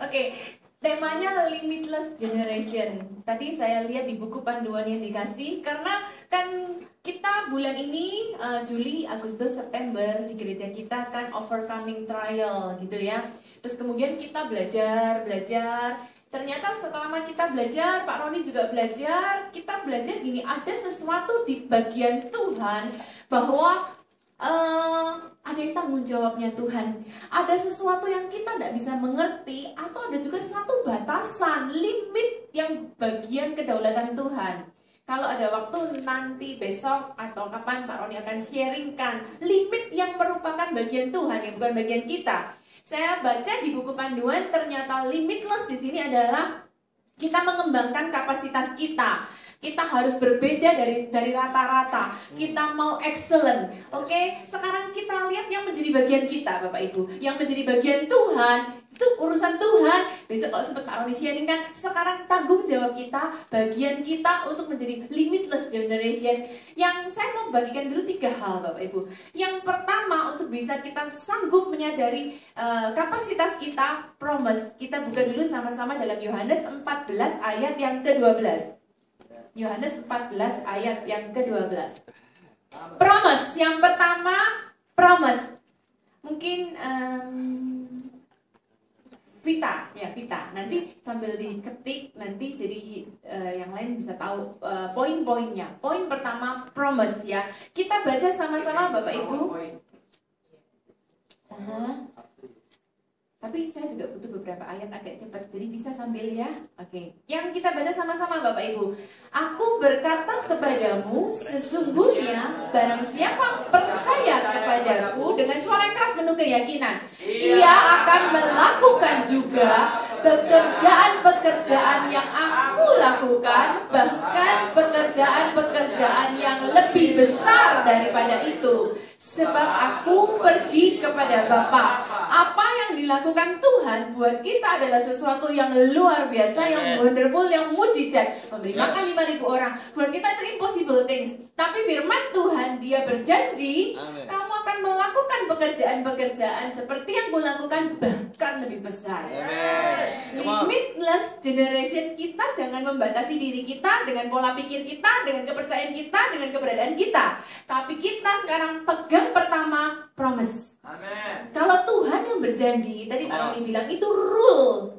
Oke, temanya Limitless Generation. Tadi saya lihat di buku panduan yang dikasih, karena kan kita bulan ini Juli, Agustus, September di gereja kita kan overcoming trial gitu ya. Terus kemudian kita belajar. Ternyata setelah kita belajar, Pak Roni juga belajar, kita belajar gini, ada sesuatu di bagian Tuhan bahwa ada yang tanggung jawabnya Tuhan. Ada sesuatu yang kita tidak bisa mengerti, atau ada juga satu batasan, limit yang bagian kedaulatan Tuhan. Kalau ada waktu nanti besok atau kapan Pak Roni akan sharingkan limit yang merupakan bagian Tuhan, yang bukan bagian kita. Saya baca di buku panduan, ternyata limitless di sini adalah kita mengembangkan kapasitas kita. Kita harus berbeda dari rata-rata. Kita mau excellent. Oke, sekarang kita lihat yang menjadi bagian kita, Bapak Ibu. Yang menjadi bagian Tuhan, itu urusan Tuhan. Besok kalau sempat Pak Roni sharing kan, sekarang tanggung jawab kita, bagian kita untuk menjadi limitless generation. Yang saya mau bagikan dulu 3 hal, Bapak Ibu. Yang pertama, untuk bisa kita sanggup menyadari kapasitas kita, promise. Kita buka dulu sama-sama dalam Yohanes 14 ayat yang ke-12. Yohanes 14 ayat yang ke-12. Promise, yang pertama promise. Mungkin Vita. Nanti sambil diketik, nanti jadi yang lain bisa tahu poin-poinnya. Poin pertama promise ya. Kita baca sama-sama Bapak Ibu. Tapi saya juga butuh beberapa ayat agak cepat, jadi bisa sambil ya. Oke. Yang kita baca sama-sama Bapak Ibu. Aku berkata kepadamu, sesungguhnya barang siapa percaya kepadaku dengan suara keras penuh keyakinan, ia akan melakukan juga pekerjaan-pekerjaan yang aku lakukan, bahkan pekerjaan-pekerjaan yang lebih besar daripada itu. Sebab aku pergi kepada Bapa. Apa yang dilakukan Tuhan buat kita adalah sesuatu yang luar biasa, yang wonderful, yang mujizat. Memberi makan 5.000 orang. Buat kita itu impossible things. Tapi firman Tuhan, Dia berjanji, kamu akan melakukan pekerjaan-pekerjaan seperti yang kulakukan, bahkan lebih besar. Limitless generation, kita jangan membatasi diri kita dengan pola pikir kita, dengan kepercayaan kita, dengan keberadaan kita. Tapi kita sekarang pegang pertama promise. Amen. Kalau Tuhan yang berjanji, tadi Pak Roni bilang itu rule.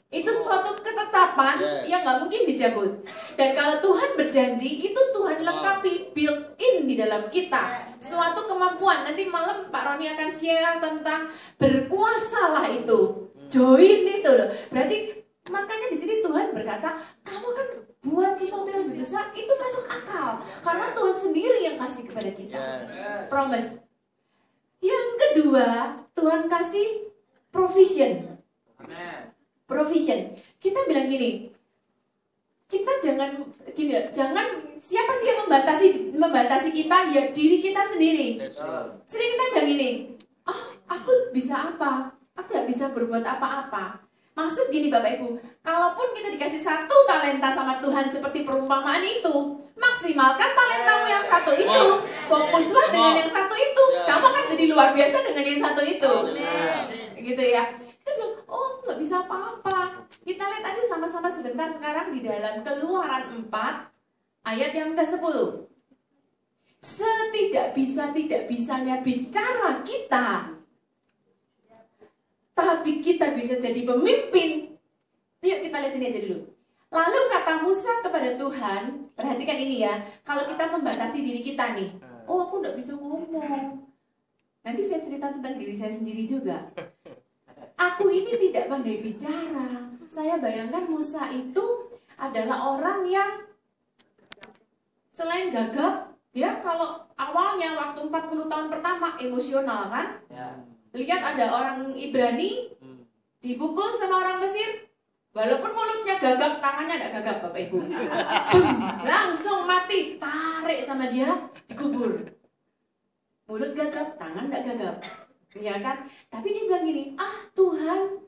Itu suatu ketetapan yang nggak mungkin dicabut. Dan kalau Tuhan berjanji, itu Tuhan lengkapi, built in di dalam kita. Suatu kemampuan. Nanti malam Pak Roni akan share tentang berkuasalah itu. Join itu loh. Berarti makanya di sini Tuhan berkata, kamu kan buat sesuatu yang lebih besar, itu masuk akal. Karena Tuhan sendiri yang kasih kepada kita. Promise. Yang kedua, Tuhan kasih provision. Amen. Provision. Kita bilang gini, kita jangan siapa sih yang membatasi kita? Ya diri kita sendiri. Sering kita bilang gini, aku bisa apa? Aku gak bisa berbuat apa-apa. Maksud gini Bapak Ibu, kalaupun kita dikasih 1 talenta sama Tuhan seperti perumpamaan itu, maksimalkan talentamu yang 1 itu. Fokuslah dengan yang 1 itu. Kamu akan jadi luar biasa dengan yang 1 itu. Gitu ya. Kita bilang, nggak bisa apa-apa. Kita lihat aja sama-sama sebentar sekarang di dalam Keluaran 4 ayat yang ke-10. Tidak bisanya bicara kita, tapi kita bisa jadi pemimpin. Yuk kita lihat sini aja dulu. Lalu kata Musa kepada Tuhan, perhatikan ini ya, kalau kita membatasi diri kita nih, aku nggak bisa ngomong. Nanti saya cerita tentang diri saya sendiri juga. Aku ini tidak pandai bicara. Saya bayangkan Musa itu adalah orang yang selain gagap, dia kalau awalnya waktu 40 tahun pertama emosional kan? Lihat ada orang Ibrani dipukul sama orang Mesir, walaupun mulutnya gagap, tangannya tidak gagap Bapak Ibu. Langsung mati, tarik sama dia, dikubur. Mulut gagap, tangan tidak gagap. Ya kan? Tapi dia bilang gini, Tuhan,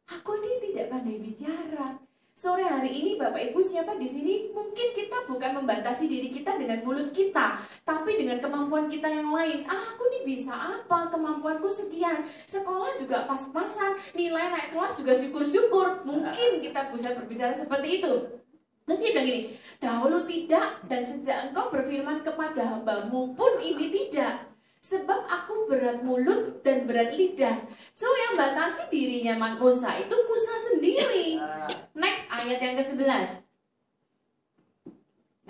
aku ini tidak pandai bicara. Sore hari ini Bapak Ibu siapa di sini mungkin kita bukan membatasi diri kita dengan mulut kita, tapi dengan kemampuan kita yang lain. Aku nih bisa apa? Kemampuanku sekian. Sekolah juga pas-pasan, nilai naik kelas juga syukur-syukur. Mungkin kita bisa berbicara seperti itu. Terus dia bilang gini, dahulu tidak dan sejak engkau berfirman kepada hambamu pun ini tidak. Sebab aku berat mulut dan berat lidah. So yang batasi dirinya Musa itu Musa sendiri. Next ayat yang ke-11.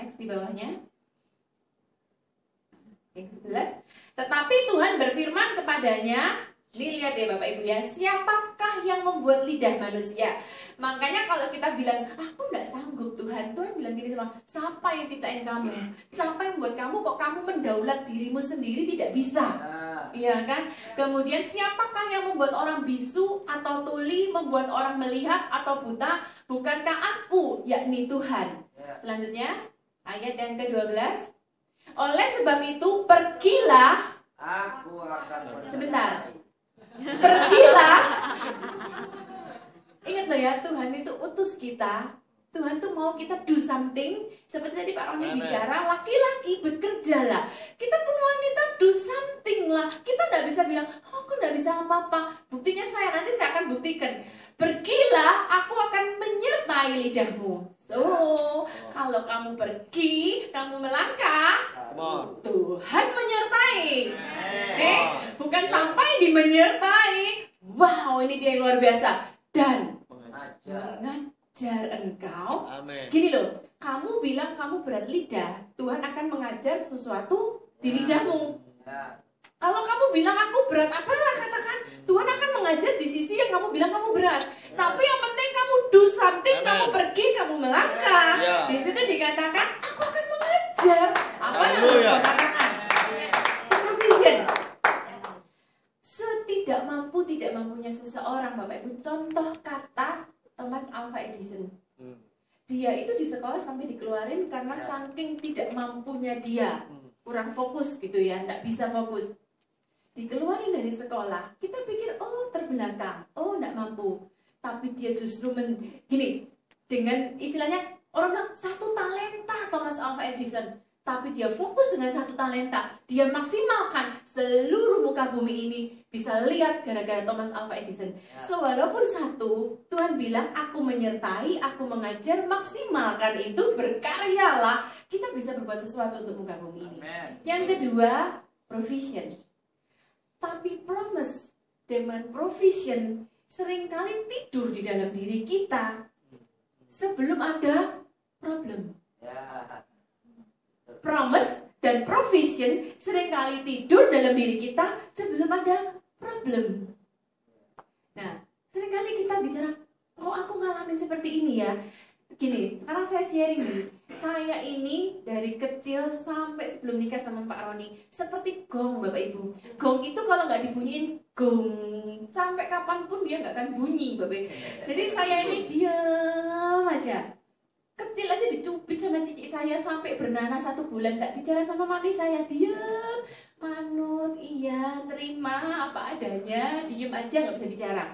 Next di bawahnya. Yang ke-11. Tetapi Tuhan berfirman kepadanya, ini lihat ya Bapak Ibu ya, siapakah yang membuat lidah manusia? Makanya kalau kita bilang, aku nggak sanggup Tuhan, Tuhan bilang gini sama, siapa yang ciptain kamu? Siapa yang buat kamu kok kamu mendaulat dirimu sendiri tidak bisa? Iya kan? Kemudian siapakah yang membuat orang bisu atau tuli, membuat orang melihat atau buta? Bukankah aku, yakni Tuhan? Selanjutnya, ayat yang ke-12. Oleh sebab itu, pergilah. Aku akan Sebentar. Pergilah. Ingat loh ya, Tuhan itu utus kita. Tuhan tuh mau kita do something. Seperti tadi Pak Roni bicara, laki-laki bekerjalah. Kita pun wanita do something lah. Kita nggak bisa bilang, oh aku nggak bisa apa-apa. Buktinya nanti saya akan buktikan. Pergilah, aku akan menyertai lidahmu. So, kalau kamu pergi, kamu melangkah, Tuhan menyertai. Bukan sampai di menyertai. Wow, ini dia yang luar biasa. Dan mengajar engkau. Gini loh, kamu bilang kamu berat lidah, Tuhan akan mengajar sesuatu di lidahmu. Kalau kamu bilang aku berat, apalah katakan, Tuhan akan mengajar di sisi yang kamu bilang kamu berat. Tapi yang penting kamu do something, kamu pergi, kamu melangkah. Di situ dikatakan, aku akan mengajar. Apa yang harus kau katakan? Provision. Setidak tidak mampunya seseorang, Bapak Ibu. Contoh kata Thomas Alva Edison. Dia itu di sekolah sampai dikeluarin karena saking tidak mampunya dia. Kurang fokus gitu ya, nggak bisa fokus. Dikeluarin dari sekolah, kita pikir, oh terbelakang, oh nggak mampu. Tapi dia justru gini, dengan istilahnya, orang bilang, satu talenta Thomas Alva Edison. Tapi dia fokus dengan satu talenta, dia maksimalkan seluruh muka bumi ini bisa lihat gara-gara Thomas Alva Edison. So walaupun satu, Tuhan bilang aku menyertai, aku mengajar, maksimalkan itu, berkaryalah, kita bisa berbuat sesuatu untuk muka bumi ini. Yang kedua, provision. Tapi promise dengan provision seringkali tidur di dalam diri kita sebelum ada problem. Promise dan provision seringkali tidur dalam diri kita sebelum ada problem. Nah, seringkali kita bicara, oh aku ngalamin seperti ini ya. Gini, sekarang saya sharing nih. Saya ini dari kecil sampai sebelum nikah sama Pak Roni seperti gong, Bapak Ibu. Gong itu kalau nggak dibunyiin gong, sampai kapanpun dia nggak akan bunyi, Bapak Ibu. Jadi saya ini diam aja. Kecil aja dicubit sama cici saya sampai bernanah 1 bulan nggak bicara sama mami saya, diam, manut, iya, terima apa adanya, diem aja nggak bisa bicara.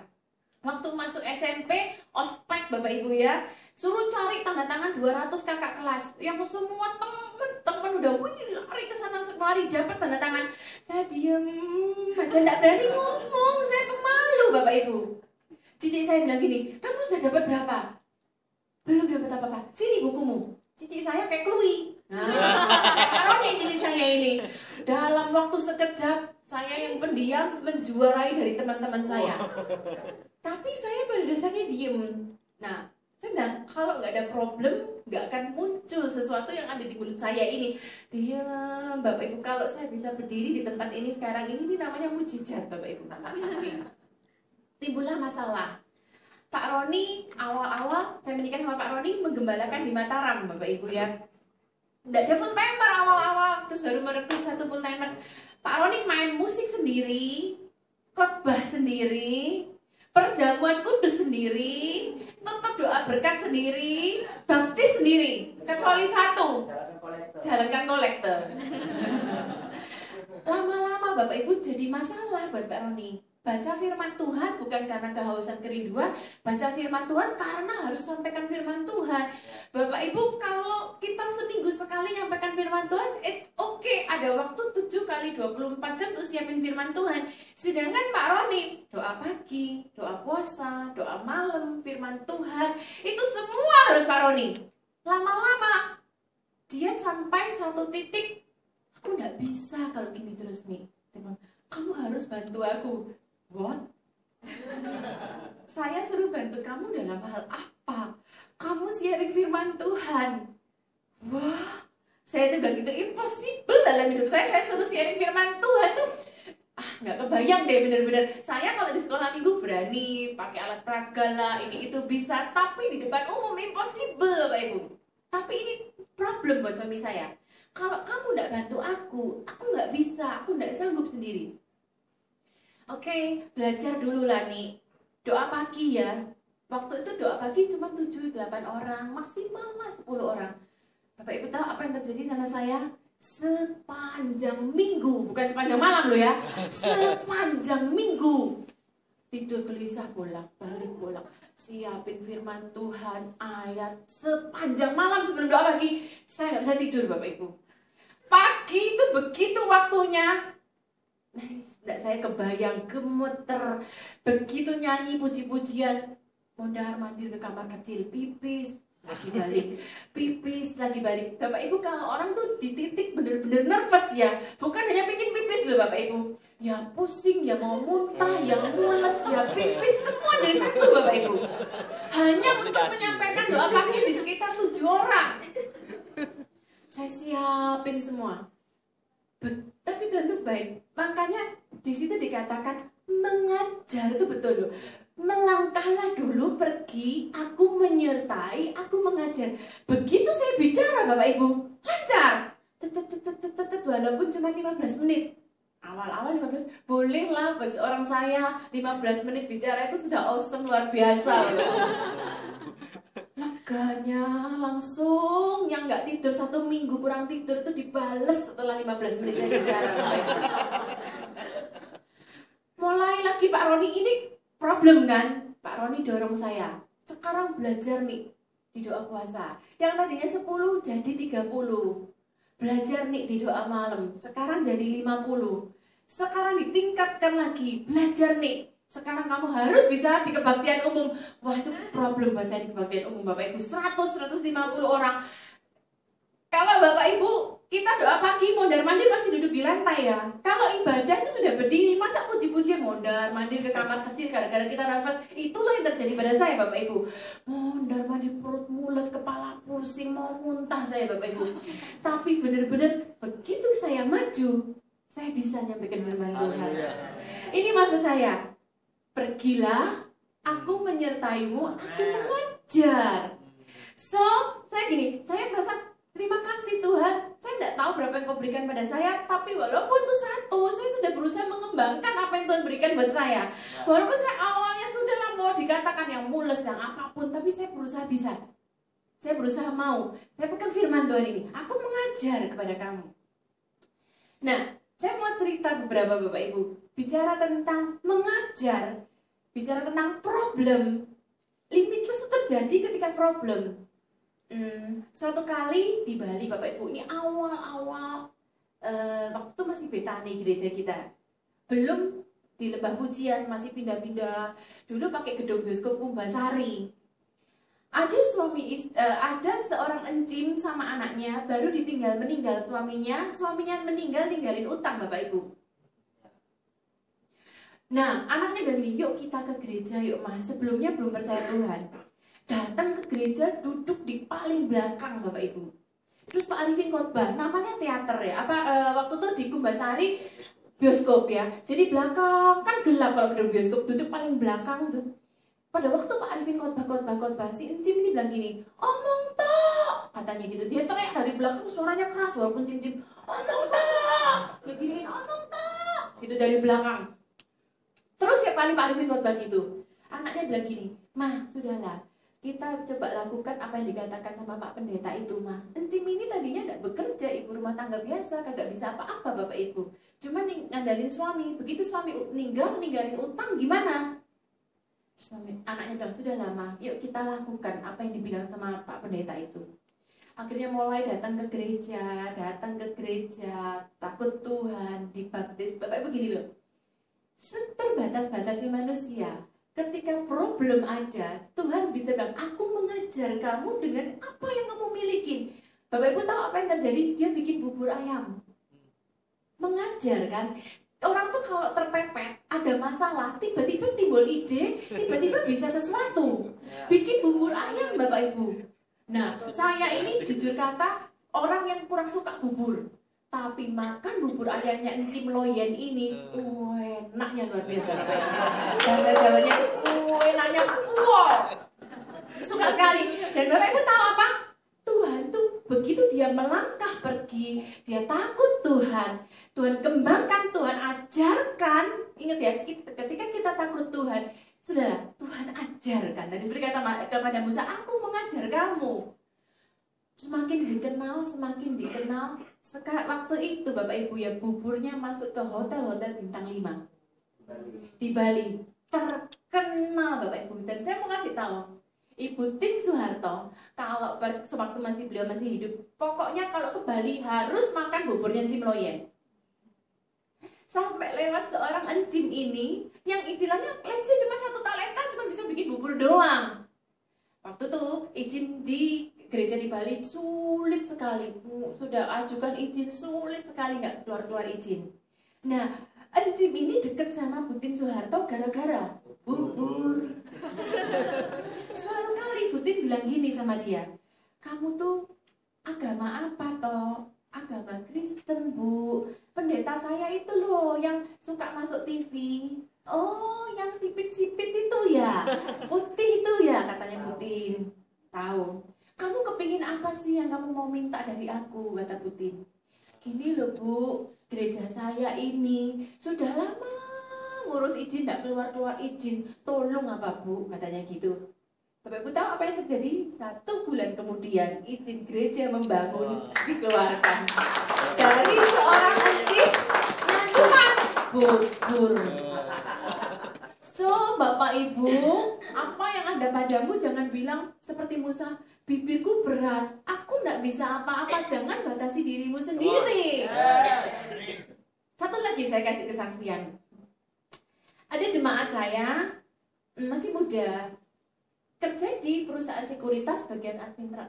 Waktu masuk SMP, ospek Bapak Ibu ya, suruh cari tanda tangan 200 kakak kelas, yang semua temen-temen udah lari ke sana kemari dapat tanda tangan. Saya diem aja nggak berani ngomong, saya pemalu Bapak Ibu. Cici saya bilang gini, kamu sudah dapat berapa? Belum dapat apa-apa. Sini bukumu. Cici saya kayak Chloe. Nah, nih cici saya ini. Dalam waktu sekejap, saya yang pendiam menjuarai dari teman-teman saya. Tapi saya pada dasarnya diem. Nah, sedang kalau nggak ada problem, nggak akan muncul sesuatu yang ada di mulut saya ini. Diam, Bapak Ibu. Kalau saya bisa berdiri di tempat ini sekarang ini namanya mujizat, Bapak Ibu. Timbullah masalah. Pak Roni, awal-awal saya menikah sama Pak Roni menggembalakan di Mataram, Bapak Ibu ya. Nggak ada full timer awal-awal, terus baru merekrut 1 full timer. Pak Roni main musik sendiri, khotbah sendiri, perjamuan kudus sendiri, tutup doa berkat sendiri, baptis sendiri, kecuali 1, jalankan kolektor. Lama-lama Bapak Ibu jadi masalah buat Pak Roni. Baca firman Tuhan bukan karena kehausan kerinduan, baca firman Tuhan karena harus sampaikan firman Tuhan. Bapak Ibu, kalau kita seminggu sekali nyampaikan firman Tuhan, it's okay. Ada waktu 7 kali 24 jam untuk siapin firman Tuhan. Sedangkan Pak Roni, doa pagi, doa puasa, doa malam, firman Tuhan, itu semua harus Pak Roni. Lama-lama, dia sampai satu titik, aku nggak bisa kalau gini terus nih. Kamu harus bantu aku. What? Saya suruh bantu kamu dalam hal apa? Kamu sharing firman Tuhan. Wah, saya tuh bilang gitu, impossible dalam hidup saya suruh sharing firman Tuhan tuh nggak kebayang deh bener-bener. Saya kalau di sekolah minggu berani pakai alat peraga lah, ini itu bisa, tapi di depan umum impossible, Pak Ibu. Tapi ini problem buat suami saya. Kalau kamu nggak bantu aku nggak bisa, aku nggak sanggup sendiri. Oke, belajar dulu lah nih. Doa pagi ya. Waktu itu doa pagi cuma 7-8 orang, maksimal lah 10 orang. Bapak Ibu tahu apa yang terjadi sama saya? Sepanjang minggu, bukan sepanjang malam loh ya. Sepanjang minggu tidur gelisah bolak-balik. Siapin firman Tuhan, ayat sepanjang malam sebelum doa pagi. Saya nggak bisa tidur Bapak Ibu. Pagi itu begitu waktunya, saya kebayang gemeter, begitu nyanyi puji-pujian, mondar mandir ke kamar kecil, pipis, lagi balik, pipis, lagi balik. Bapak Ibu, kalau orang tuh di titik bener-bener nervous ya, bukan hanya pengen pipis loh Bapak Ibu, ya pusing, ya mau muntah, ya mules, ya pipis, semua jadi satu Bapak Ibu. Hanya untuk menyampaikan doa pagi di sekitar 7 orang. Saya siapin semua. Tapi Tuhan itu baik. Makanya di situ dikatakan mengajar itu betul loh. Melangkahlah dulu pergi, aku menyertai, aku mengajar. Begitu saya bicara Bapak Ibu, lancar. Walaupun cuma 15 menit. Awal-awal 15, bolehlah buat seorang saya 15 menit bicara itu sudah awesome, luar biasa loh. Leganya langsung, yang nggak tidur 1 minggu kurang tidur itu dibales setelah 15 menit saya bicara. Mulai lagi Pak Roni ini problem kan? Pak Roni dorong saya, sekarang belajar nih di doa puasa. Yang tadinya 10 jadi 30. Belajar nih di doa malam, sekarang jadi 50. Sekarang ditingkatkan lagi, belajar nih. Sekarang kamu harus bisa di kebaktian umum. Wah, itu problem buat saya di kebaktian umum Bapak Ibu. 100-150 orang. Kalau Bapak Ibu, kita doa pagi, mondar-mandir masih duduk di lantai ya. Kalau ibadah itu sudah berdiri, masa puji-pujian mondar-mandir ke kamar kecil gara-gara kita nafas. Itulah yang terjadi pada saya Bapak Ibu. Mondar-mandir, perut mules, kepala pusing, mau muntah saya Bapak Ibu. Tapi benar-benar begitu saya maju, saya bisa nyampaikan firman Tuhan. Ini maksud saya. Pergilah, aku menyertaimu, aku mengajar. So, saya gini, saya merasa terima kasih Tuhan. Saya tidak tahu berapa yang kau berikan pada saya, tapi walaupun itu satu, saya sudah berusaha mengembangkan apa yang Tuhan berikan buat saya. Walaupun saya awalnya sudah lah mau dikatakan yang mules, yang apapun, tapi saya berusaha bisa. Saya berusaha mau. Saya pegang firman Tuhan ini, aku mengajar kepada kamu. Nah, saya mau cerita beberapa Bapak Ibu. Bicara tentang mengajar, bicara tentang problem. Limitless itu terjadi ketika problem. Suatu kali di Bali Bapak Ibu, ini awal-awal waktu itu masih Betani gereja kita. Belum di Lembah Pujian, masih pindah-pindah. Dulu pakai gedung bioskop Kumbasari. Ada seorang encim sama anaknya baru meninggal suaminya meninggal ninggalin utang Bapak Ibu. Nah, anaknya bilang gini, yuk kita ke gereja yuk Ma. Sebelumnya belum percaya Tuhan. Datang ke gereja, duduk di paling belakang Bapak Ibu. Terus Pak Arifin khotbah, namanya teater ya. Waktu itu di Kumbasari bioskop ya. Jadi belakang kan gelap kalau gedung bioskop, duduk paling belakang tuh. Pada waktu Pak Arifin khotbah, si encim ini bilang gini, omong tok, katanya gitu. Dia teriak dari belakang, suaranya keras walaupun cim-cim, omong tok, dia giniin omong tok, gitu dari belakang. Terus ya kali Pak Arifin khotbah gitu, anaknya bilang gini, Mah, sudahlah, kita coba lakukan apa yang dikatakan sama Pak Pendeta itu mah. Encim ini tadinya tidak bekerja, ibu rumah tangga biasa, kagak bisa apa-apa Bapak Ibu. Cuma ngandalin suami. Begitu suami ninggalin utang gimana? Terus anaknya bilang, sudah lama, yuk kita lakukan apa yang dibilang sama Pak Pendeta itu. Akhirnya mulai datang ke gereja, takut Tuhan, dibaptis. Bapak Ibu gini loh, seterbatas-batasnya manusia. Ketika problem ada, Tuhan bisa bilang, aku mengajar kamu dengan apa yang kamu miliki. Bapak Ibu tahu apa yang terjadi? Dia bikin bubur ayam. Mengajar kan? Orang tuh kalau terpepet, ada masalah, tiba-tiba timbul ide, tiba-tiba bisa sesuatu. Bikin bubur ayam Bapak Ibu. Nah, saya ini jujur kata, orang yang kurang suka bubur. Tapi makan bubur ayamnya Encim Loyen ini, enaknya luar biasa. Bahasa Jawanya, enaknya, wow, suka sekali. Dan Bapak Ibu tahu apa? Tuhan tuh begitu dia melangkah pergi, dia takut Tuhan. Tuhan kembangkan, Tuhan ajarkan. Ingat ya, ketika kita takut Tuhan, saudara, Tuhan ajarkan. Dan seperti kata kepada Musa, aku mengajar kamu. Semakin dikenal. Waktu itu Bapak Ibu ya, buburnya masuk ke hotel-hotel bintang 5 di Bali, terkenal Bapak Ibu. Dan saya mau kasih tahu, Ibu Tin Soeharto, kalau sewaktu beliau masih hidup, pokoknya kalau ke Bali harus makan buburnya Encim Loyen. Sampai lewat seorang Encim ini, yang istilahnya let's say cuma satu talenta, cuma bisa bikin bubur doang. Waktu itu izin di gereja di Bali sulit sekali, sudah ajukan izin sulit sekali, nggak keluar izin. Nah, Encim ini deket sama Bu Tin Soeharto gara-gara bubur. Suatu kali Bu Tin bilang gini sama dia, kamu tuh agama apa toh? Agama Kristen Bu. Pendeta saya itu loh yang suka masuk TV. Oh, yang sipit-sipit itu ya, putih itu ya, katanya Bu Tin. Tahu. Kamu kepingin apa sih yang kamu mau minta dari aku, kata Putin. Gini loh Bu, gereja saya ini sudah lama ngurus izin, tidak keluar izin. Tolong apa Bu, katanya gitu. Bapak Ibu tahu apa yang terjadi? 1 bulan kemudian izin gereja membangun dikeluarkan. Dari seorang Encim yang cuma bubur. So, Bapak Ibu, apa yang ada padamu jangan bilang seperti Musa, bibirku berat, aku tidak bisa apa-apa. Jangan batasi dirimu sendiri. Satu lagi saya kasih kesaksian. Ada jemaat saya, masih muda, kerja di perusahaan sekuritas bagian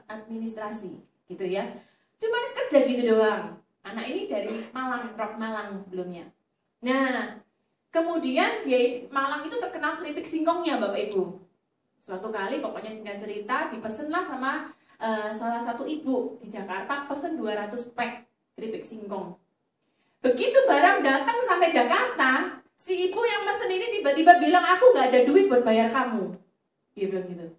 administrasi, gitu ya. Cuma kerja gitu doang. Anak ini dari Rock Malang sebelumnya. Nah, kemudian dia Malang itu terkenal keripik singkongnya Bapak Ibu. Suatu kali pokoknya singkat cerita dipesenlah sama salah satu ibu di Jakarta, pesen 200 pack keripik singkong. Begitu barang datang sampai Jakarta, si ibu yang pesen ini tiba-tiba bilang, aku gak ada duit buat bayar kamu. Dia bilang gitu.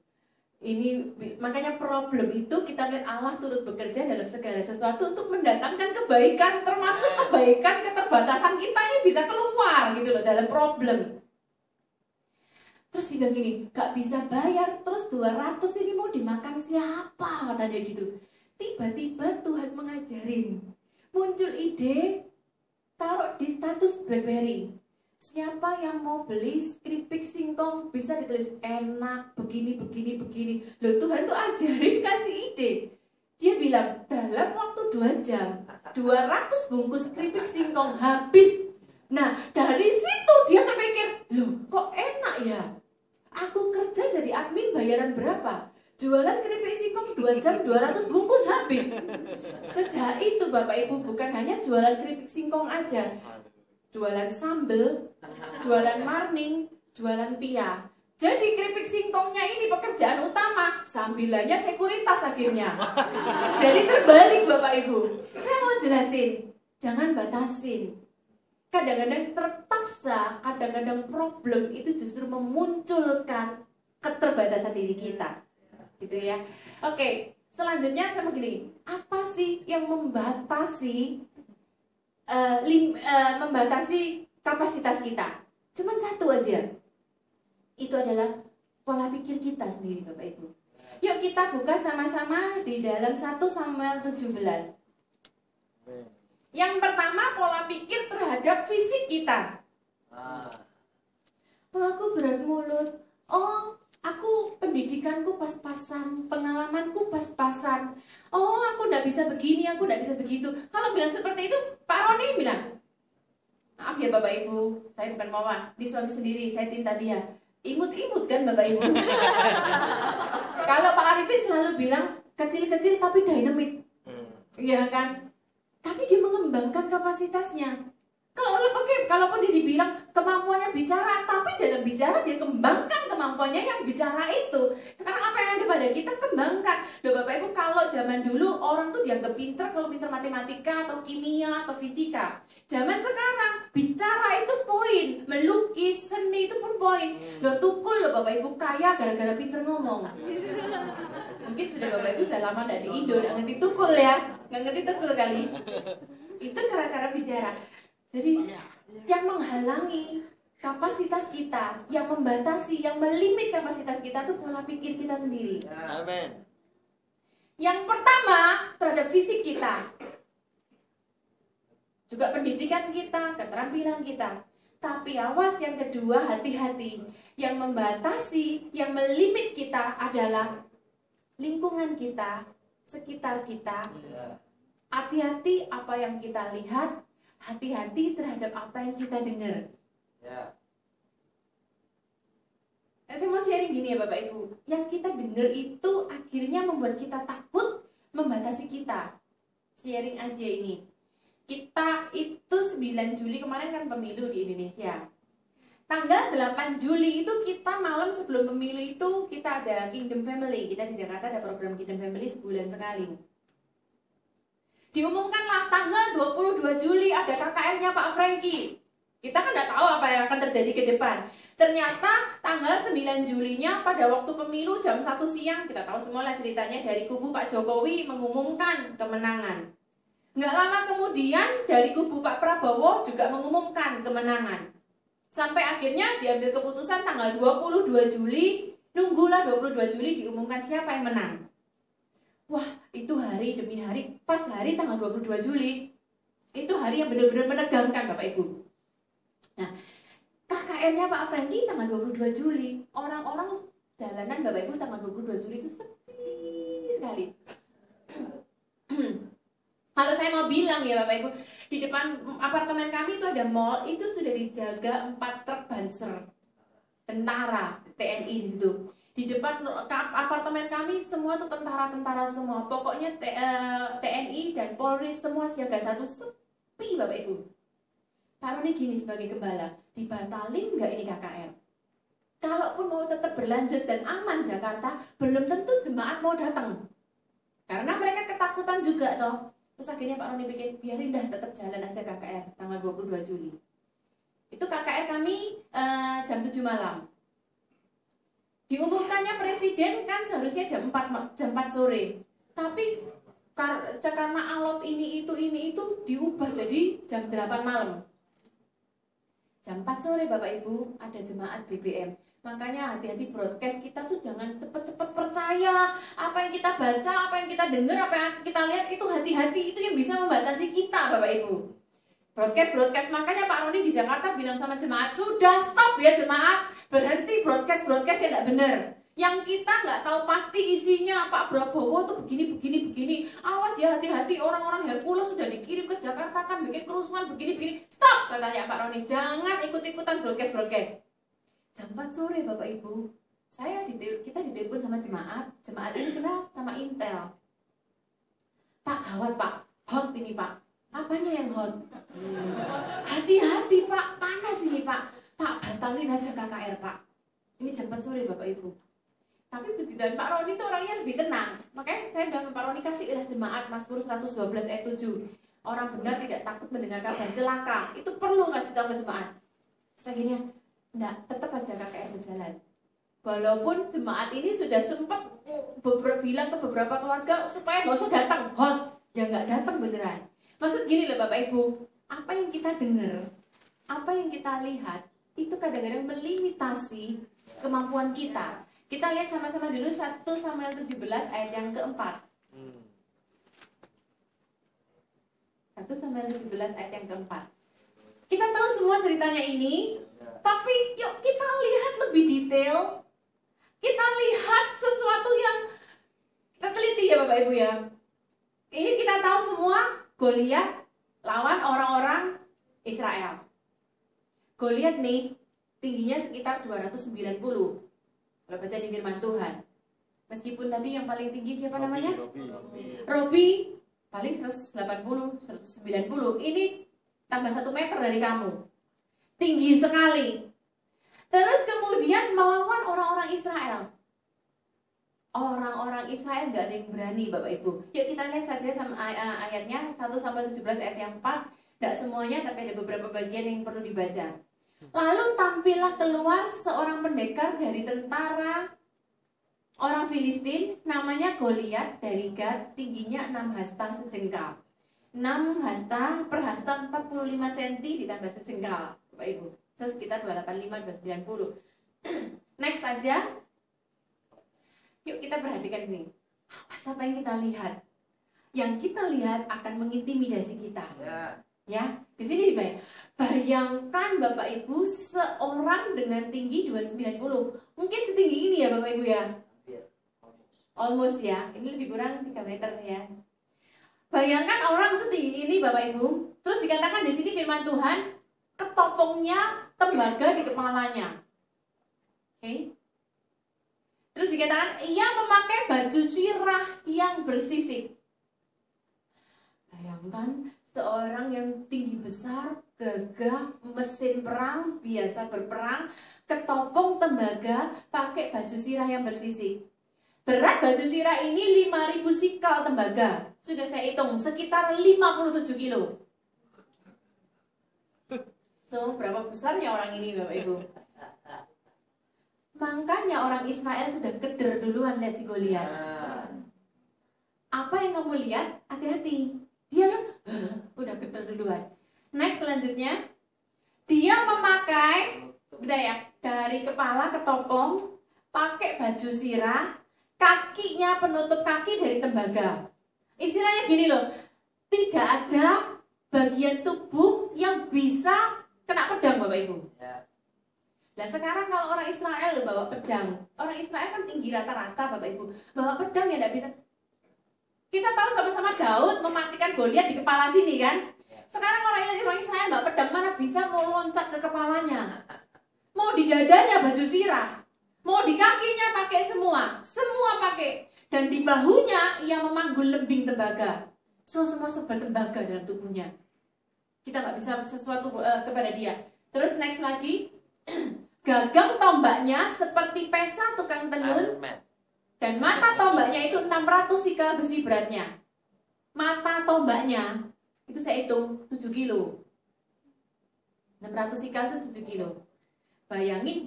Ini makanya problem itu kita lihat Allah turut bekerja dalam segala sesuatu untuk mendatangkan kebaikan, termasuk kebaikan keterbatasan kita ini bisa keluar gitu loh dalam problem. Terus dia bilang gini, gak bisa bayar, terus 200 ini mau dimakan siapa, katanya gitu. Tiba-tiba Tuhan mengajarin, muncul ide, taruh di status BlackBerry. Siapa yang mau beli keripik singkong bisa ditulis enak, begini. Loh Tuhan tuh ajarin, kasih ide. Dia bilang, dalam waktu 2 jam, 200 bungkus keripik singkong habis. Nah, dari situ dia terpikir, loh kok enak ya? Aku kerja jadi admin bayaran berapa? Jualan keripik singkong 2 jam 200 bungkus habis. Sejak itu Bapak Ibu bukan hanya jualan keripik singkong aja. Jualan sambel, jualan marning, jualan pia. Jadi keripik singkongnya ini pekerjaan utama, sambilannya sekuritas akhirnya. Jadi terbalik Bapak Ibu. Saya mau jelasin, jangan batasin. Kadang-kadang terpaksa, kadang-kadang problem itu justru memunculkan keterbatasan diri kita, gitu ya. Oke, selanjutnya saya mau gini, apa sih yang membatasi kapasitas kita? Cuman satu aja, itu adalah pola pikir kita sendiri Bapak Ibu. Yuk kita buka sama-sama di dalam 1 Samuel 17. Yang pertama, pola pikir terhadap fisik kita. Oh, aku berat mulut. Oh, aku pendidikanku pas-pasan, pengalamanku pas-pasan. Oh, aku nggak bisa begini, aku nggak bisa begitu. Kalau bilang seperti itu, Pak Roni bilang, maaf ya Bapak Ibu, saya bukan mawar, di suami sendiri, saya cinta dia. Imut-imut kan Bapak Ibu. Kalau Pak Arifin selalu bilang, kecil-kecil tapi dynamit. Iya kan? Tapi dia mengembangkan kapasitasnya. Kalaupun dia dibilang kemampuannya bicara, tapi dalam bicara dia kembangkan kemampuannya yang bicara itu. Sekarang apa yang ada pada kita, kembangkan. Loh Bapak Ibu, kalau zaman dulu orang tuh dianggap pinter kalau pinter matematika atau kimia atau fisika. Zaman sekarang bicara itu poin, melukis, seni itu pun poin. Loh tukul loh Bapak Ibu kaya gara-gara pinter ngomong. Mungkin sudah Bapak Ibu sudah lama tidak di Indo, nggak ngerti tukul ya, nggak ngerti tukul kali. Itu gara-gara bicara. Jadi yang menghalangi kapasitas kita, yang membatasi, yang melimit kapasitas kita itu pola pikir kita sendiri. Amin. Yang pertama terhadap fisik kita, juga pendidikan kita, keterampilan kita. Tapi awas, yang kedua, hati-hati. Yang membatasi, yang melimit kita adalah lingkungan kita, sekitar kita. Hati-hati apa yang kita lihat, hati-hati terhadap apa yang kita dengar. Saya mau sharing gini ya Bapak Ibu, yang kita dengar itu akhirnya membuat kita takut, membatasi kita. Sharing aja ini. Kita itu 9 Juli kemarin kan pemilu di Indonesia. Tanggal 8 Juli itu kita malam sebelum pemilu itu kita ada Kingdom Family. Kita di Jakarta ada program Kingdom Family sebulan sekali. Diumumkanlah tanggal 22 Juli ada KKR-nya Pak Franky. Kita kan nggak tahu apa yang akan terjadi ke depan. Ternyata tanggal 9 Julinya pada waktu pemilu jam 1 siang, kita tahu semua lah ceritanya, dari kubu Pak Jokowi mengumumkan kemenangan. Nggak lama kemudian dari kubu Pak Prabowo juga mengumumkan kemenangan. Sampai akhirnya diambil keputusan tanggal 22 Juli, nunggulah 22 Juli diumumkan siapa yang menang. Wah, itu hari demi hari, pas hari tanggal 22 Juli, itu hari yang benar-benar menegangkan Bapak Ibu. Nah, KKR-nya Pak Franky tanggal 22 Juli, orang-orang jalanan Bapak Ibu tanggal 22 Juli itu sepi sekali. Kalau saya mau bilang ya Bapak Ibu, di depan apartemen kami itu ada mall, itu sudah dijaga 4 truk banser tentara TNI di situ. Di depan apartemen kami semua tuh tentara-tentara semua. Pokoknya TNI dan Polri semua siaga 1, sepi Bapak Ibu. Pak Roni gini sebagai gembala, dibatalin nggak ini KKR? Kalaupun mau tetap berlanjut dan aman Jakarta, belum tentu jemaat mau datang. Karena mereka ketakutan juga toh. Terus akhirnya Pak Roni pikir, biarin dah tetap jalan aja KKR tanggal 22 Juli. Itu KKR kami jam 7 malam. Diumumkannya presiden kan seharusnya jam 4 sore. Tapi karena alot ini itu diubah jadi jam 8 malam. Jam 4 sore Bapak Ibu ada jemaat BBM. Makanya hati-hati broadcast kita tuh jangan cepet-cepet percaya. Apa yang kita baca, apa yang kita dengar, apa yang kita lihat itu hati-hati, itu yang bisa membatasi kita Bapak Ibu. Broadcast, makanya Pak Roni di Jakarta bilang sama jemaat, sudah stop ya jemaat, berhenti broadcast yang tidak benar. Yang kita nggak tahu pasti isinya Pak Prabowo tuh begini. Awas ya, hati-hati, orang-orang Hercules sudah dikirim ke Jakarta kan bikin kerusuhan begini. Stop, katanya Pak Roni, jangan ikut-ikutan broadcast. Jam 4 sore Bapak Ibu, kita ditelepon sama jemaat ini kenal sama Intel. Pak gawat Pak, hot ini Pak. Apanya yang hot? Hati-hati Pak, panas ini Pak. Pak, batalin aja KKR Pak. Ini jam 4 sore Bapak Ibu. Tapi puji Tuhan Pak Roni itu orangnya lebih tenang. Makanya saya bilang Pak Roni, kasihlah jemaat Mazmur 112 ayat 7. Orang benar tidak takut mendengar kabar celaka. Itu perlu kasih tahu ke jemaat. Terus akhirnya, enggak, tetap aja KKR berjalan. Walaupun jemaat ini sudah sempat bilang ke beberapa keluarga supaya nggak usah datang, hot. Ya nggak datang beneran. Maksud gini loh Bapak Ibu, apa yang kita dengar, apa yang kita lihat, itu kadang-kadang melimitasi kemampuan kita. Kita lihat sama-sama dulu 1 Samuel 17 ayat yang keempat. 1 Samuel 17 ayat yang keempat. Kita tahu semua ceritanya ini, tapi yuk kita lihat lebih detail. Kita lihat sesuatu yang kita teliti ya Bapak Ibu ya. Ini kita tahu semua Goliat lawan orang-orang Israel. Goliat nih tingginya sekitar 290. Kalau baca di firman Tuhan. Meskipun tadi yang paling tinggi siapa namanya? Robi paling 180, 190. Ini tambah 1 meter dari kamu. Tinggi sekali. Terus kemudian melawan orang-orang Israel. Orang-orang Israel gak ada yang berani Bapak Ibu. Yuk kita lihat saja sama ayatnya 1 sampai 17 ayat yang 4. Tidak semuanya tapi ada beberapa bagian yang perlu dibaca. Lalu tampillah keluar seorang pendekar dari tentara orang Filistin, namanya Goliat dari Gad, tingginya 6 hasta sejengkal. 6 hasta per hasta 45 cm ditambah sejengkal Bapak Ibu. Sekitar 285, 290. Next saja. Yuk kita perhatikan ini. Apa yang kita lihat? Yang kita lihat akan mengintimidasi kita. Ya, di sini dibayang. Bayangkan Bapak Ibu seorang dengan tinggi 290. Mungkin setinggi ini ya Bapak Ibu ya. Almost ya. Ini lebih kurang 3 meter ya. Bayangkan orang setinggi ini Bapak Ibu. Terus dikatakan di sini firman Tuhan, ketopongnya tembaga di kepalanya. Oke. Terus dikatakan ia memakai baju sirah yang bersisik. Bayangkan seorang yang tinggi besar, gagah, mesin perang, biasa berperang, ketopong tembaga, pakai baju sirah yang bersisik. Berat baju sirah ini 5.000 sikal tembaga. Sudah saya hitung, sekitar 57 kilo. So, berapa besarnya orang ini Bapak Ibu? Makanya orang Israel sudah keder duluan lihat si Goliat. Apa yang kamu lihat? Hati-hati. Dia lihat, udah keder duluan. Next selanjutnya, dia memakai, udah ya, dari kepala ke topong, pakai baju sirah, kakinya penutup kaki dari tembaga. Istilahnya gini loh, tidak ada bagian tubuh yang bisa kena pedang Bapak Ibu. Nah sekarang kalau orang Israel bawa pedang, orang Israel kan tinggi rata-rata Bapak Ibu, bawa pedang ya tidak bisa. Kita tahu sama-sama Daud mematikan Goliat di kepala sini kan. Sekarang orang Israel bawa pedang mana bisa mau loncat ke kepalanya. Mau di dadanya baju sirah, mau di kakinya pakai semua pakai. Dan di bahunya ia memanggul lembing tembaga. So semua serba tembaga dalam tubuhnya. Kita nggak bisa sesuatu kepada dia. Terus next lagi, gagang tombaknya seperti pesa tukang tenun. Dan mata tombaknya itu 600 sikal besi beratnya. Mata tombaknya itu saya hitung 7 kilo. 600 sikal itu 7 kilo. Bayangin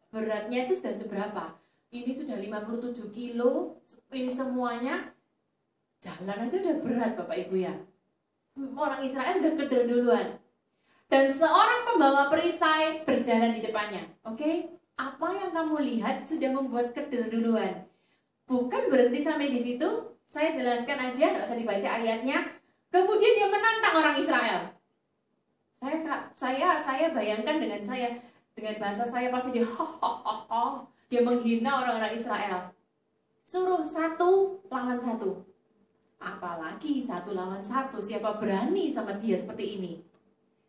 beratnya itu sudah seberapa? Ini sudah 57 kilo. Ini semuanya jalan aja udah berat Bapak Ibu ya. Orang Israel udah keder duluan. Dan seorang pembawa perisai berjalan di depannya. Oke? Apa yang kamu lihat sudah membuat keder duluan. Bukan berhenti sampai di situ. Saya jelaskan aja, nggak usah dibaca ayatnya. Kemudian dia menantang orang Israel. Saya bayangkan dengan bahasa saya pasti dia dia menghina orang-orang Israel. Suruh 1 lawan 1. Apalagi 1 lawan 1. Siapa berani sama dia seperti ini?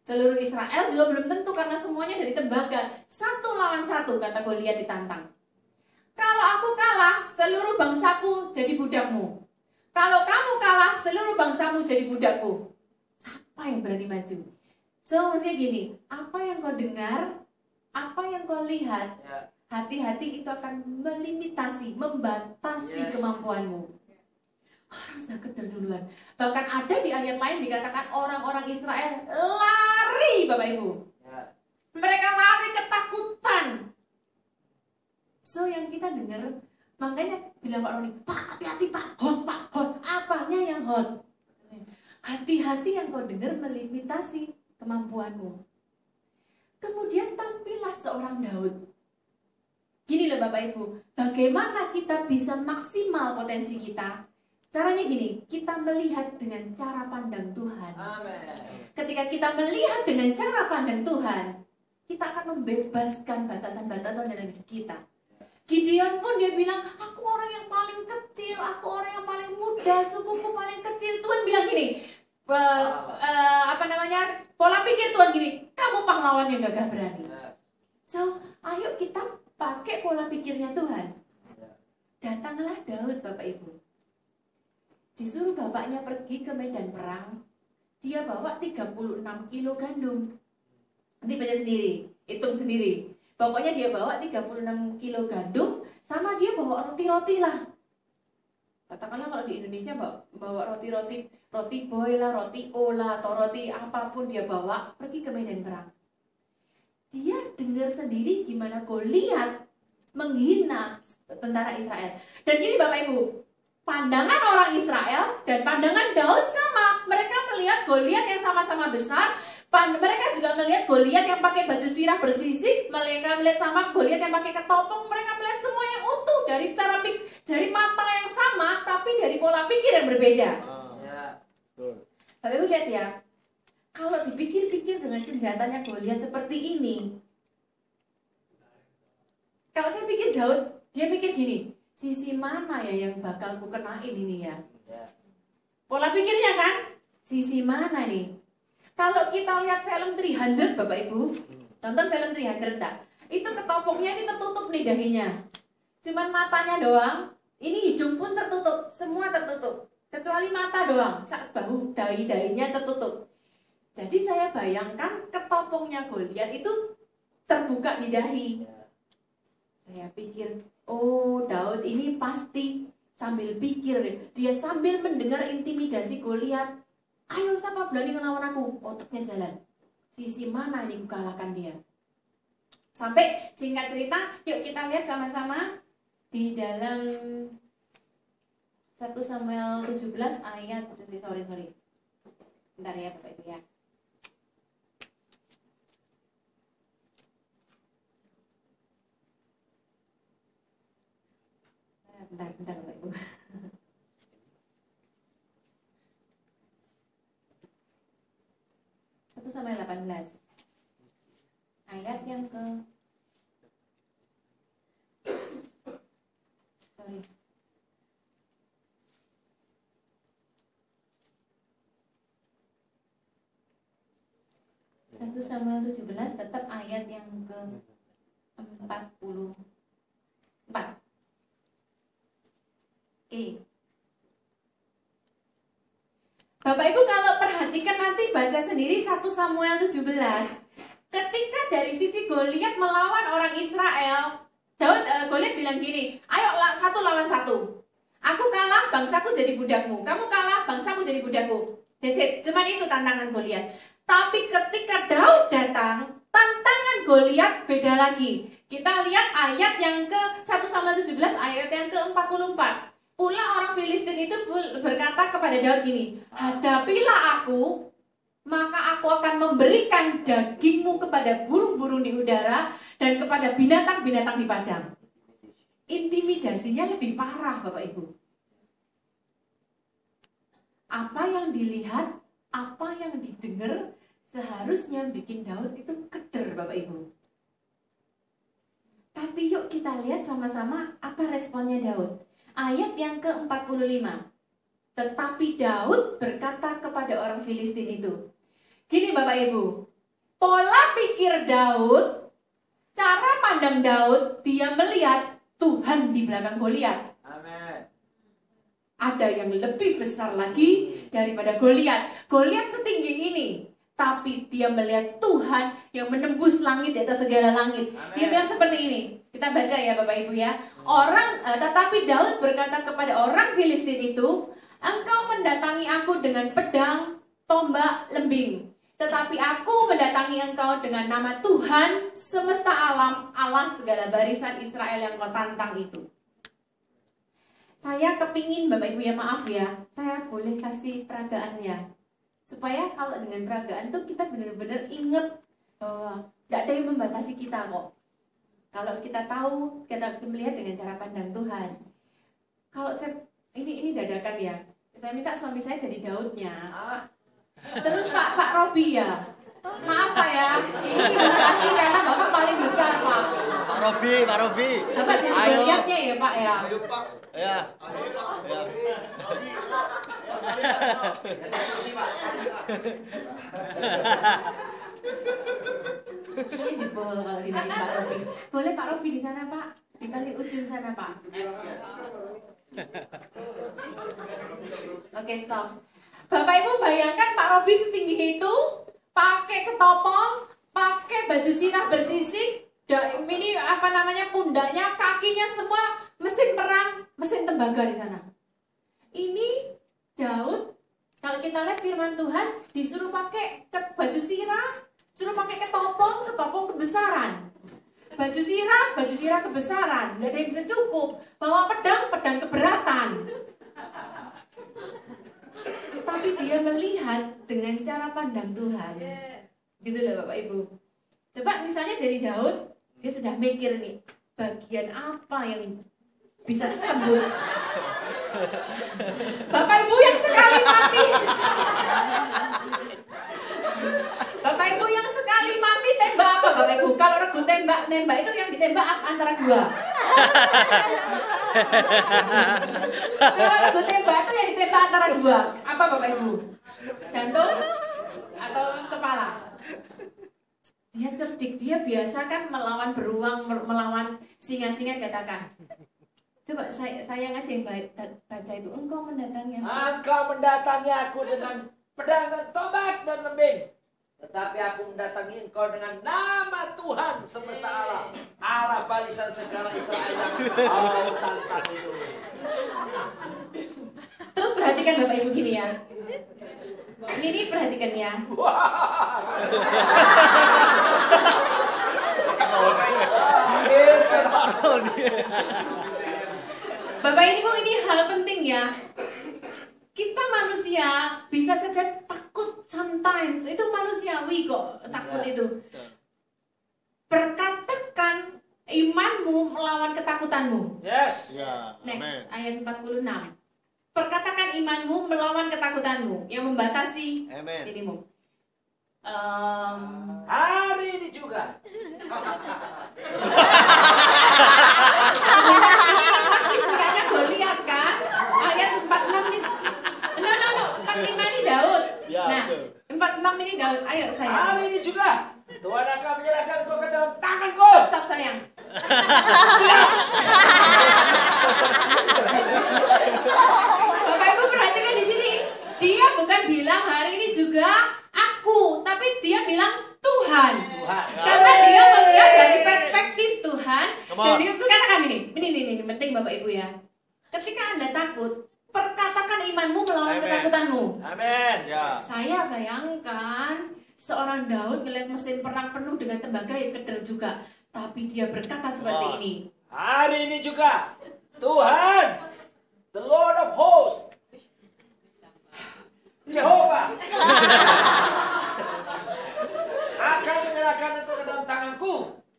Seluruh Israel juga belum tentu karena semuanya dari tembaga. 1 lawan 1 kata Goliat ditantang. Kalau aku kalah, seluruh bangsaku jadi budakmu. Kalau kamu kalah, seluruh bangsamu jadi budakku. Siapa yang berani maju? So, maksudnya gini, apa yang kau dengar, apa yang kau lihat, hati-hati itu akan melimitasi, membatasi kemampuanmu. Orang sudah keder duluan. Bahkan ada di ayat lain dikatakan orang-orang Israel lari, Bapak Ibu. Mereka lari ketakutan. So yang kita dengar, makanya bilang Pak Roni, Pak hati-hati Pak, hot. Apanya yang hot? Hati-hati yang kau dengar melimitasi kemampuanmu. Kemudian tampillah seorang Daud. Gini loh berpikir Bapak Ibu, bagaimana kita bisa maksimal potensi kita? Caranya gini, kita melihat dengan cara pandang Tuhan. Amin. Ketika kita melihat dengan cara pandang Tuhan, kita akan membebaskan batasan-batasan dalam hidup kita. Gideon pun dia bilang, aku orang yang paling kecil, aku orang yang paling muda, sukuku paling kecil. Tuhan bilang gini, pola pikir Tuhan gini, kamu pahlawan yang gagah berani. So, ayo kita pakai pola pikirnya Tuhan. Datanglah Daud Bapak Ibu. Disuruh bapaknya pergi ke medan perang. Dia bawa 36 kilo gandum. Nanti baca sendiri, hitung sendiri. Pokoknya dia bawa 36 kilo gandum, sama dia bawa roti-roti lah. Katakanlah kalau di Indonesia bawa roti-roti, roti boy lah, roti o lah, atau roti apapun dia bawa, pergi ke medan perang. Dia dengar sendiri gimana Goliat menghina tentara Israel. Dan gini Bapak Ibu, pandangan orang Israel dan pandangan Daud sama. Mereka melihat Goliat yang sama-sama besar. Mereka juga melihat Goliat yang pakai baju sirah bersisik, mereka melihat sama Goliat yang pakai ketopong, mereka melihat semua yang utuh dari mata yang sama, tapi dari pola pikir yang berbeda. Bapak Ibu lihat ya, kalau dipikir-pikir dengan senjatanya Goliat seperti ini, kalau saya pikir Daud, dia pikir gini, sisi mana ya yang bakal ku kenain ini ya? Pola pikirnya kan, sisi mana nih? Kalau kita lihat film 300 Bapak Ibu, tonton film 300 tak? Itu ketopongnya ini tertutup nih dahinya. Cuman matanya doang, ini hidung pun tertutup, semua tertutup. Kecuali mata doang, saat bahu, dahi-dahinya tertutup. Jadi saya bayangkan ketopongnya Goliat itu terbuka di dahi. Saya pikir, oh Daud ini pasti sambil pikir, dia sambil mendengar intimidasi Goliat. Ayo siapa berani ngelawan aku? Otaknya jalan. Sisi mana ini kalahkan dia? Sampai singkat cerita, yuk kita lihat sama-sama di dalam 1 Samuel 17 ayat sorry. Bentar ya Bapak Ibu ya. Bentar Bapak Ibu. 1 Samuel 18 ayat yang ke sorry 1 Samuel 17 tetap ayat yang ke 44. Oke. Bapak Ibu kalau perhatikan nanti baca sendiri 1 Samuel 17. Ketika dari sisi Goliat melawan orang Israel, Goliat bilang gini, ayo satu lawan satu. Aku kalah, bangsaku jadi budakmu. Kamu kalah, bangsamu jadi budakku. That's it. Cuman itu tantangan Goliat. Tapi ketika Daud datang, tantangan Goliat beda lagi. Kita lihat ayat yang ke 1 Samuel 17 ayat yang ke 44. Pula orang Filistin itu berkata kepada Daud gini, hadapilah aku, maka aku akan memberikan dagingmu kepada burung-burung di udara dan kepada binatang-binatang di padang. Intimidasinya lebih parah Bapak Ibu. Apa yang dilihat, apa yang didengar, seharusnya bikin Daud itu keder Bapak Ibu. Tapi yuk kita lihat sama-sama apa responnya Daud. Ayat yang ke-45. Tetapi Daud berkata kepada orang Filistin itu. Gini Bapak Ibu. Pola pikir Daud, cara pandang Daud, dia melihat Tuhan di belakang Goliat. Amin. Ada yang lebih besar lagi daripada Goliat. Goliat setinggi ini. Tapi dia melihat Tuhan yang menembus langit di atas segala langit. Amen. Dia bilang seperti ini. Kita baca ya Bapak Ibu ya. Tetapi Daud berkata kepada orang Filistin itu, engkau mendatangi aku dengan pedang, tombak, lembing. Tetapi aku mendatangi engkau dengan nama Tuhan semesta alam, Allah segala barisan Israel yang kau tantang itu. Saya kepingin Bapak Ibu ya, maaf ya, saya boleh kasih peragaannya. Supaya kalau dengan peragaan tuh kita benar-benar ingat bahwa tidak ada yang membatasi kita kok. Kalau kita tahu, kita melihat dengan cara pandang Tuhan. Kalau saya ini dadakan ya. Saya minta suami saya jadi Daudnya. Terus Pak Robi ya. Maaf Pak ya. Ini terima kasih karena Bapak paling besar Pak. Pak Robi. Bapak jadi Goliatnya ya Pak ya. Ayo Pak. Ya. Ya. Ini jebol kalau dibanding Pak Robi. Boleh Pak Robi di sana Pak. Di paling ujung sana Pak. Oke stop. Bapak Ibu bayangkan Pak Robi setinggi itu, pakai ketopong, pakai baju sirah bersisik, ini apa namanya pundaknya, kakinya semua mesin perang, mesin tembaga di sana. Ini Daud, kalau kita lihat firman Tuhan disuruh pakai baju sirah, suruh pakai ketopong kebesaran. Baju sirah kebesaran, nggak ada yang bisa cukup. Bawa pedang keberatan. Tapi dia melihat dengan cara pandang Tuhan. Gitu loh Bapak Ibu. Coba misalnya jadi Daud, dia sudah mikir nih, bagian apa yang bisa tembus. Bapak Ibu yang sekali mati. Bapak Ibu yang sekali mati tembak apa Bapak Ibu? Kalau regu nembak itu yang ditembak antara dua. Kalau regu tembak itu yang ditembak antara dua. Apa Bapak Ibu? Jantung atau kepala? Dia cerdik, dia biasa kan melawan beruang, melawan singa-singa katakan. Coba saya ngajeng baca itu. Engkau mendatangi aku dengan pedang dan tombak dan lembing. Tetapi aku mendatangi engkau dengan nama Tuhan semesta alam, Allah barisan segala Israel yang kau tantang itu. Terus perhatikan Bapak Ibu gini ya. Ini perhatikan ya. Bapak Ibu ini hal penting ya. Kita manusia bisa saja takut sometimes. Itu manusiawi kok takut itu. Perkatakan imanmu melawan ketakutanmu. Yes. Next, ayat 46. Perkatakan imanmu melawan ketakutanmu yang membatasi dirimu. Hari ini juga. Masih punyanya Goliat kan? Ayat 46 ini. No. 45 ini Daud. Nah, 46 ini Daud. Ayo sayang. Hari ini juga Tuhan akan menyerahkan engkau ke dalam tanganku. Stop sayang. Bapak Ibu perhatikan di sini. Dia bukan bilang hari ini juga aku, tapi dia bilang Tuhan. Karena dia melihat dari perspektif Tuhan. Dan dia berkatakan ini penting Bapak Ibu ya. Ketika Anda takut, perkatakan imanmu melawan ketakutanmu. Amin. Ya. Saya bayangkan seorang Daud melihat mesin perang penuh dengan tembaga yang kedel juga. Tapi dia berkata seperti ini. Hari ini juga Tuhan, the Lord of Hosts, Jehovah, akan menyerahkan engkau ke dalam tanganku.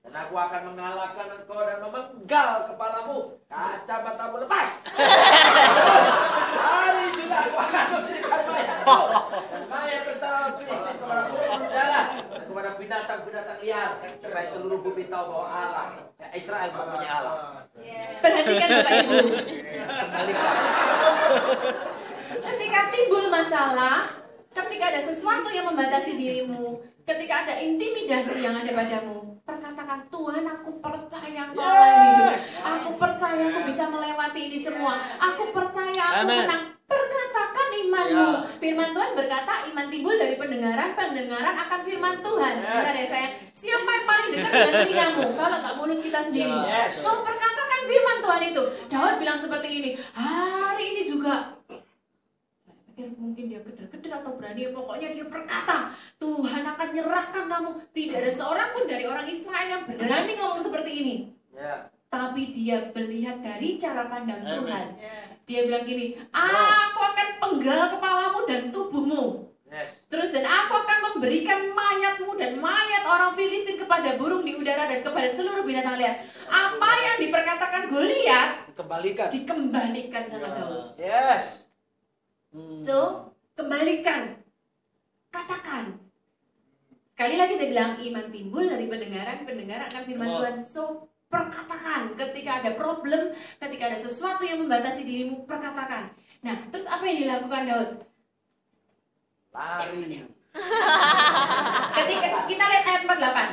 Dan aku akan mengalahkan engkau dan memenggal kepalamu. Kacamatamu lepas. Hari juga aku akan memberikan mayatmu. Dan mayat tentara Filistin kepada burung darah dan kepada binatang-binatang liar. Supaya seluruh bumi tahu bahwa Allah, Israel mempunyai Allah. Perhatikan Bapak Ibu. Ketika timbul masalah, ketika ada sesuatu yang membatasi dirimu, ketika ada intimidasi yang ada padamu, perkatakan Tuhan, aku percaya Engkau Allah yang hidup. Aku percaya aku bisa melewati ini semua. Aku percaya aku menang. Perkatakan imanmu. Firman Tuhan berkata iman timbul dari pendengaran, pendengaran akan firman Tuhan. Sebentar ya sayang. Siapa yang paling dekat dengan telingamu? Kalau nggak mulut kita sendiri. So perkatakan firman Tuhan itu. Daud bilang seperti ini. Hari ini juga. Mungkin dia keder-keder atau berani, pokoknya dia berkata Tuhan akan nyerahkan kamu. Tidak ada seorang pun dari orang Israel yang berani ngomong seperti ini. Tapi dia melihat dari cara pandang Tuhan. Dia bilang gini, aku akan penggal kepalamu dan tubuhmu. Yes. Terus, dan aku akan memberikan mayatmu dan mayat orang Filistin kepada burung di udara dan kepada seluruh binatang liar. Apa yang diperkatakan Goliat dikembalikan sama Daud. Yes. So, kembalikan. Katakan. Sekali lagi saya bilang, iman timbul dari pendengaran akan firman Tuhan. So, perkatakan. Ketika ada problem, ketika ada sesuatu yang membatasi dirimu, perkatakan. Nah, terus apa yang dilakukan Daud? Lari. Ketika kita lihat ayat 48.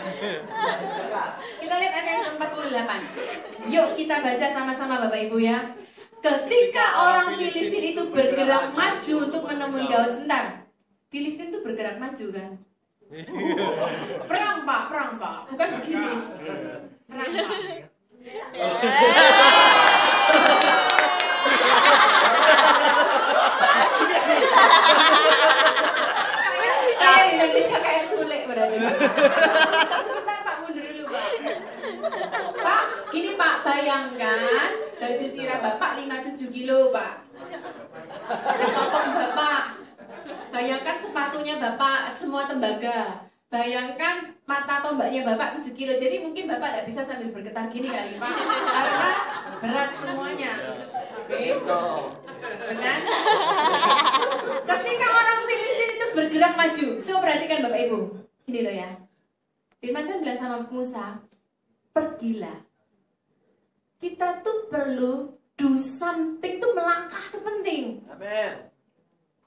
Kita lihat ayat 48. Yuk kita baca sama-sama Bapak Ibu ya. Ketika orang Filistin itu bergerak maju untuk menemui Daud. Sebentar. Filistin itu bergerak maju kan? Perang Pak. Bukan begini. Perang Pak. Kayak Indonesia kayak sulit berarti. Sebentar Pak, mundur dulu Pak. Pak, gini Pak, bayangkan baju sirah Bapak 57 kilo Pak. Potong Bapak. Bayangkan sepatunya Bapak semua tembaga. Bayangkan mata tombaknya Bapak 7 kilo. Jadi mungkin Bapak tidak bisa sambil bergetar gini kali Pak. Karena berat semuanya. Oke. Benar? Ketika orang Filistin itu bergerak maju, so perhatikan Bapak Ibu, ini loh ya. Firman Tuhan bilang sama Musa, pergilah. Kita tuh perlu do something, tuh melangkah tuh penting. Amin.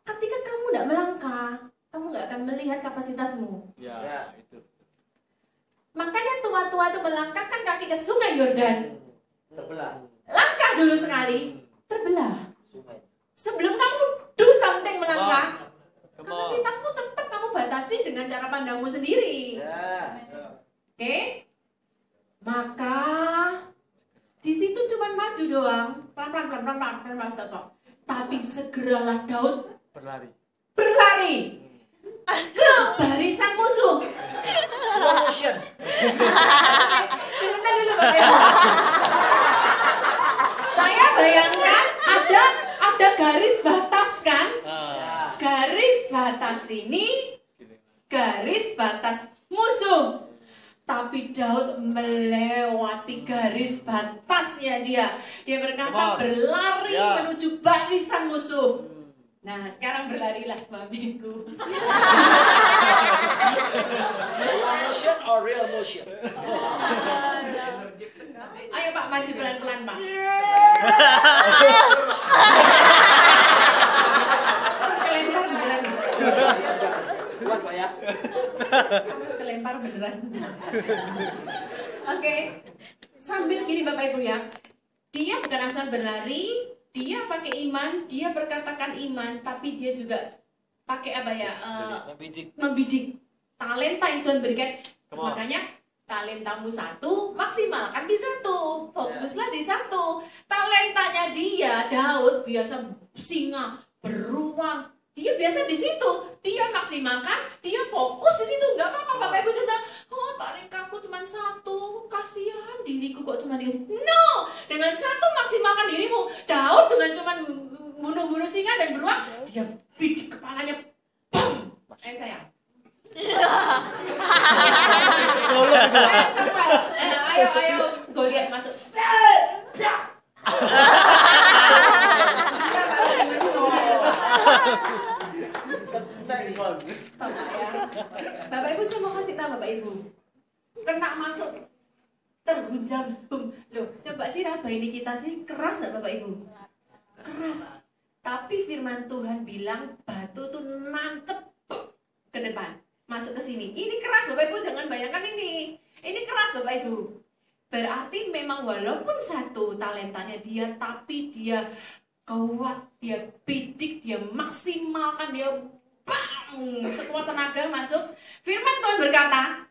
Ketika kamu tidak melangkah, kamu nggak akan melihat kapasitasmu. Ya, itu. Makanya tua-tua tuh melangkahkan kaki ke sungai Yordan. Terbelah. Langkah dulu sekali, terbelah. Sungai. Sebelum kamu do something melangkah, kapasitasmu tetap kamu batasi dengan cara pandangmu sendiri. Ya. Oke? Maka di situ cuma maju doang, pelan-pelan stop. Tapi segeralah Daud berlari ke barisan musuh. Slow motion. Sebentar dulu Bapak Ibu. Saya bayangkan ada garis batas kan? Garis batas ini, garis batas musuh. Tapi Daud melewati garis batasnya dia. Dia berkata berlari menuju barisan musuh. Nah, sekarang berlarilah suamiku. Slow motion or real motion? Ayo Pak, maju pelan-pelan Pak. Kelempar beneran. Kuat Pak ya. Kelempar beneran. Oke. Sambil gini Bapak Ibu ya. Dia bukan asal berlari, dia pakai iman, dia berkatakan iman, tapi dia juga pakai apa ya? Membidik. Talenta yang Tuhan berikan. Makanya talentamu satu, maksimalkan di satu. Fokuslah di satu. Talentanya dia, Daud, biasa singa, beruang. Dia biasa di situ. Dia maksimalkan, dia fokus di situ. Enggak apa-apa, Bapak Ibu bilang, oh talentaku cuma satu, kasihan diriku kok cuma dikasih. No, dengan satu maksimalkan dirimu. Daud dengan cuma bunuh-bunuh singa dan beruang, dia bidik kepalanya, bam. Sayang. Ayo, Goliat masuk. Stop ya. Bapak Ibu, saya mau kasih tahu Bapak Ibu. Kena masuk terhujam, boom. Loh, coba sih raba ini kita sih keras nggak Bapak Ibu? Keras. Tapi firman Tuhan bilang batu tuh nancep ke depan, masuk ke sini. Ini keras Bapak Ibu, jangan bayangkan ini. Ini keras Bapak Ibu. Berarti memang walaupun satu talentanya dia, tapi dia kuat, dia bidik, dia maksimalkan, dia bang, sekuat tenaga masuk. Firman Tuhan berkata,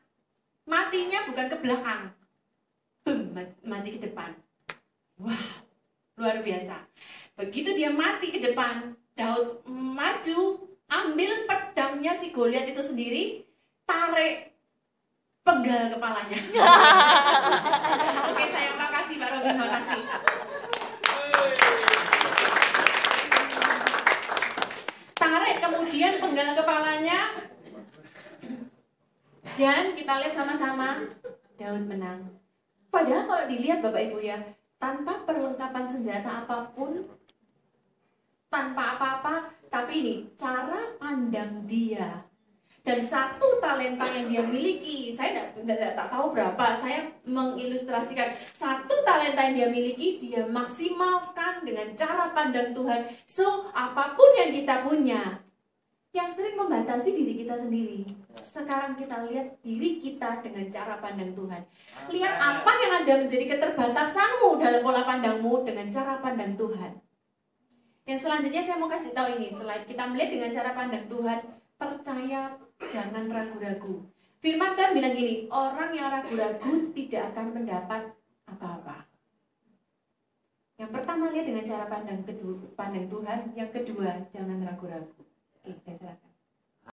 matinya bukan ke belakang, mati ke depan. Wah, luar biasa. Begitu dia mati ke depan, Daud maju, ambil pedangnya si Goliat itu sendiri, tarik, penggal kepalanya. Oke, saya makasih Pak Robin, makasih. Tarik kemudian penggal kepalanya. Dan kita lihat sama-sama, Daud menang. Padahal kalau dilihat Bapak Ibu ya, tanpa perlengkapan senjata apapun, tanpa apa-apa, tapi ini cara pandang dia. Dan satu talenta yang dia miliki, saya tak tahu berapa, saya mengilustrasikan satu talenta yang dia miliki, dia maksimalkan dengan cara pandang Tuhan. So, apapun yang kita punya, yang sering membatasi diri kita sendiri. Sekarang kita lihat diri kita dengan cara pandang Tuhan. Lihat apa yang ada menjadi keterbatasanmu dalam pola pandangmu dengan cara pandang Tuhan. Yang selanjutnya saya mau kasih tahu ini, selain kita melihat dengan cara pandang Tuhan, percaya, jangan ragu-ragu. Firman Tuhan bilang gini, orang yang ragu-ragu tidak akan mendapat apa-apa. Yang pertama lihat dengan cara pandang Tuhan, yang kedua jangan ragu-ragu. Oke, saya serahkan.